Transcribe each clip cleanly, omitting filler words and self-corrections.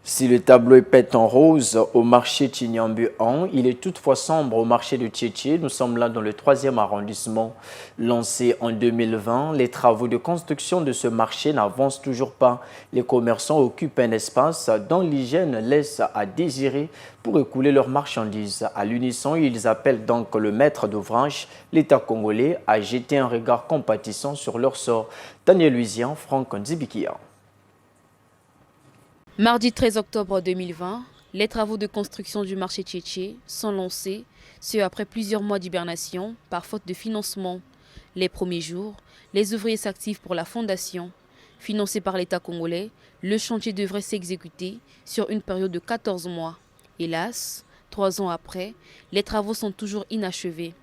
Si le tableau est peint en rose au marché Chinyambu 1, il est toutefois sombre au marché de Tchétché. Nous sommes là dans le 3e arrondissement. Lancé en 2020, les travaux de construction de ce marché n'avancent toujours pas. Les commerçants occupent un espace dont l'hygiène laisse à désirer pour écouler leurs marchandises. À l'unisson, ils appellent donc le maître d'ouvrage, l'État congolais, à jeter un regard compatissant sur leur sort. Daniel Luisian, Franck Nzibikia. Mardi 13 octobre 2020, les travaux de construction du marché Tchétché sont lancés, ce après plusieurs mois d'hibernation par faute de financement. Les premiers jours, les ouvriers s'activent pour la fondation. Financé par l'État congolais, le chantier devrait s'exécuter sur une période de 14 mois. Hélas, 3 ans après, les travaux sont toujours inachevés.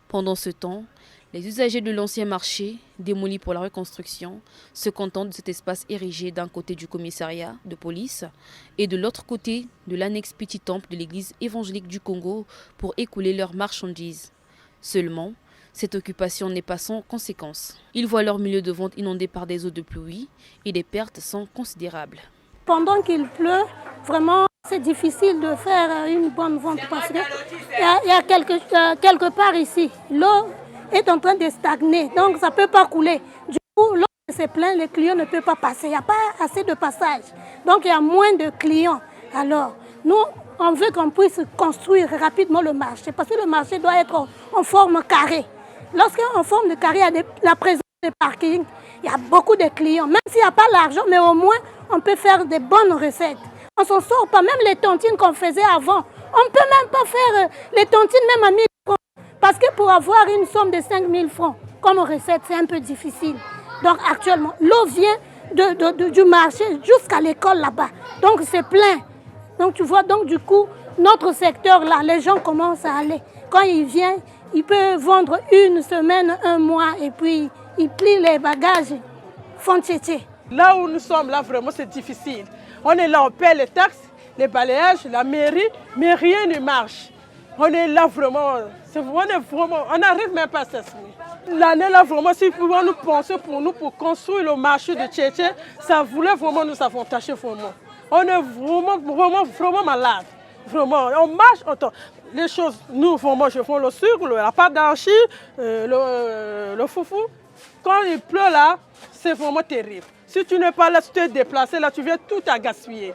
Pendant ce temps, les usagers de l'ancien marché, démoli pour la reconstruction, se contentent de cet espace érigé d'un côté du commissariat de police et de l'autre côté de l'annexe Petit Temple de l'église évangélique du Congo pour écouler leurs marchandises. Seulement, cette occupation n'est pas sans conséquences. Ils voient leur milieu de vente inondé par des eaux de pluie et les pertes sont considérables. Pendant qu'il pleut, vraiment, c'est difficile de faire une bonne vente parce qu'il y a quelque part ici, l'eau est en train de stagner, donc ça ne peut pas couler. Du coup, l'eau c'est plein, les clients ne peuvent pas passer, il n'y a pas assez de passage. Donc il y a moins de clients. Alors, nous, on veut qu'on puisse construire rapidement le marché parce que le marché doit être en forme carrée. Lorsqu'en forme de carré, il y a la présence de parking, il y a beaucoup de clients. Même s'il n'y a pas l'argent, mais au moins, on peut faire des bonnes recettes. On ne s'en sort pas, même les tontines qu'on faisait avant. On ne peut même pas faire les tontines même à 1000 francs. Parce que pour avoir une somme de 5000 francs comme recette, c'est un peu difficile. Donc actuellement, l'eau vient du marché jusqu'à l'école là-bas. Donc c'est plein. Donc tu vois, donc du coup, notre secteur là, les gens commencent à aller. Quand ils viennent, ils peuvent vendre une semaine, un mois, et puis ils plient les bagages, font tchétché. Là où nous sommes, là vraiment c'est difficile. On est là, on paie les taxes, les balayages, la mairie, mais rien ne marche. On est là vraiment, on n'arrive même pas à s'assumer. L'année là vraiment, si nous penser pour nous, pour construire le marché de Tchétché, ça voulait vraiment nous avantager vraiment. On est vraiment malade. Vraiment, on marche, les choses, nous vraiment, je fais le sucre, la pâte d'archi, le foufou. Quand il pleut là, c'est vraiment terrible. Si tu n'es pas là, tu t'es déplacé, là, tu viens tout à gaspiller.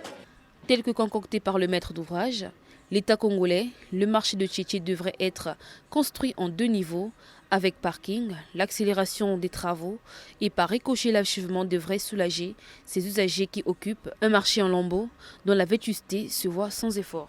Tel que concocté par le maître d'ouvrage, l'État congolais, le marché de Tchétché devrait être construit en 2 niveaux, avec parking, l'accélération des travaux et par ricochet l'achèvement devrait soulager ces usagers qui occupent un marché en lambeaux dont la vétusté se voit sans effort.